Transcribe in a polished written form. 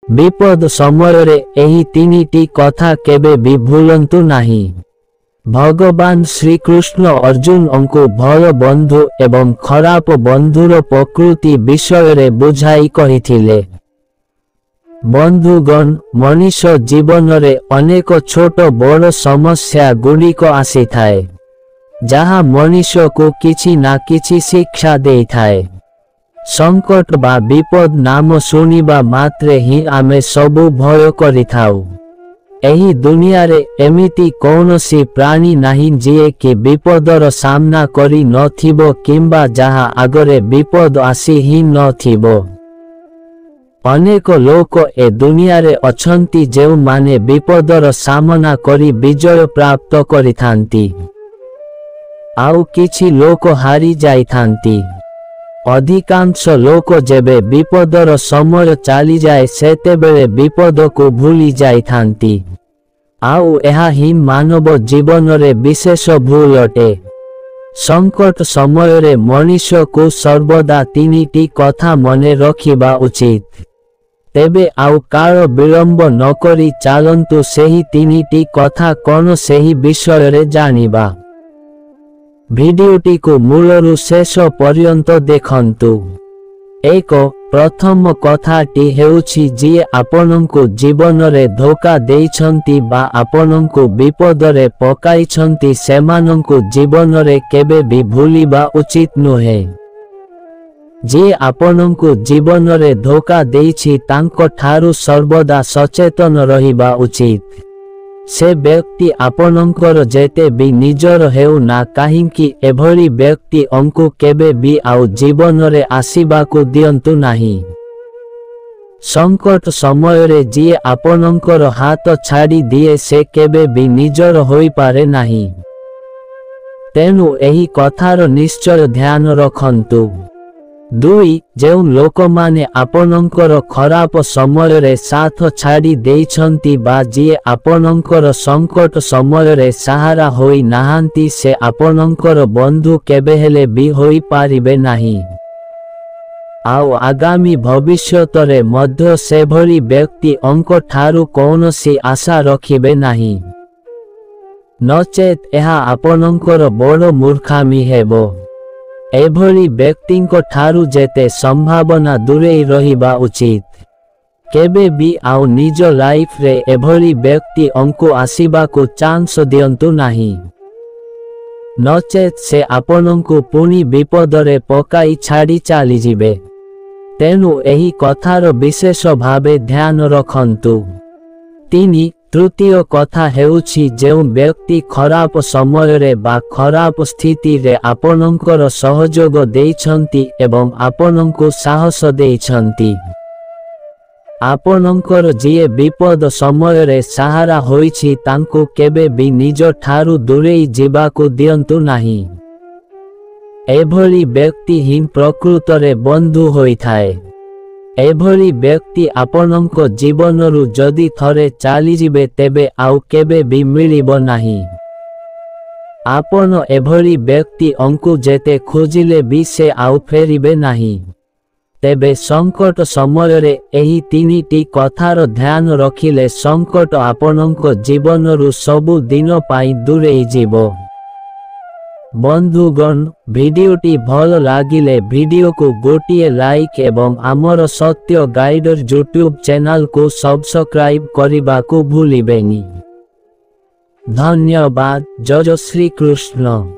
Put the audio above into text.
विपद समय एही तीनिटी कथा केबे भी भूलंतु नाही। भगवान श्रीकृष्ण अर्जुन अंकु भल बंधु एवं खराब बंधुर प्रकृति विषय बुझाई कहिथिले। बंधुगण, मनुष्य जीवन रे अनेक छोट बड़ समस्या गुड़िक आसी थाए, जहाँ मनुष्य को किछि ना किछि शिक्षा दे थाए। संकट बा विपद नाम सुनिबा मात्रे ही आमे सबु भय करि थाउ। एही दुनिया रे एमिति कौनसी प्राणी नाही जिए कि विपदर सामना करि नथिबो किंबा जहाँ आगरे विपद आसी ही नथिबो। अनेक लोक ए दुनिया रे अछंती जेउ माने विपदर सामना करी विजय प्राप्त करिथांती, आउ किछि लोक हारी जाइथांती। अधिकांश लोक जेबे विपदर समय चली जाए सेतेबेले विपद को भूली जाइथांती, आउ एहा ही मानव जीवन रे विशेष भूल अटे। संकट समय रे मनुष्य को सर्वदा तीनिटी कथा मने रखिबा उचित। तेबे आउ काल विलंब न करी चालंतु सेही तीनिटी कथा कौन सेही विषय रे जानिबा। भिडियोटी को मूलरु शेष पर्यंत देखंतु। एक, प्रथम कथाटी हेउछि जिए आपनंकु जीवन रे धोखा देइछंती बा आपनंकु विपद रे पकाइछंती सेमानंकु जीवन रे केबे भी भूलिबा उचित नुहे। जे आपनंकु जीवन रे धोखा देइछि तांको ठारु सर्वदा सचेतन रहिबा उचित। से व्यक्ति आपनंकर जेते भी निजर हेउ ना काहिंकी एभली व्यक्ति अंकु केबे भी आउ जीवन रे आसीबाकु दियंतु नाही। संकट समय रे जिए आपनंकर हाथ छाड़ी दिए से केबे भी निजर होई पारे नाही। तेनु एही कथार निश्चय ध्यान रखंतु। 2, जेउ लोक माने आपनंकर खराब समय रे साथ छाड़ी देइछंती बा जिए आपनंकर संकट समय रे सहारा होई नाहांती से आपनंकर बंधु केबे हेले भी होई पारिबे नाही। आउ आगामी भविष्यत रे मध्य सेभली व्यक्ति अंक ठारु कौनसी आशा रखिबे नाही। नचेत एहा आपनंकर बड़ मूर्खामी हेबो। एभली व्यक्तिंको ठारु जेते संभावना दूरेई रहिबा उचित। केबे भी आउ निज लाइफ रे एभली व्यक्ति अंकु आसीबाकु चांस दियंतु नाही। नचेत से आपनंकु पुनी विपदरे पकाई छाड़ी चली जिबे। तेनु एही कथार विशेष भावे ध्यान रखंतु। 3, तृतीय कथा हेउछि जेउ व्यक्ति खराब समय रे बा खराब स्थिति रे आपनंकर सहयोग देइछंती एवं आपनंकु साहस देइछंती। आपनंकर जिए विपद समय रे सहारा होइछि तांकु केबे भी निज ठारु दूरेई जिबाकु दियंतु नाही। एभली व्यक्ति ही प्रकृत रे बंधु होइथाए। एभली व्यक्ति आपनंक जीवनरु जदि थरे चली जिबे तेबे आउ केबे भी मिलिबो नाही। आपन एभली व्यक्ति अंकु जेते खोजिले भी से आउ फेरिबे नाही। तेबे संकट समय रे एही तीनिटी कथार ध्यान रखिले संकट आपनंक जीवनरु सबु दिन पाई दूरेई जिवो। बंधुगण, भिडियोटी भल लागिले भिडियो को गोटिए लाइक एवं आमर सत्य गाइडर यूट्यूब चैनल को सब्सक्राइब करने को भूलिबेनी। धन्यवाद। जय श्री कृष्ण।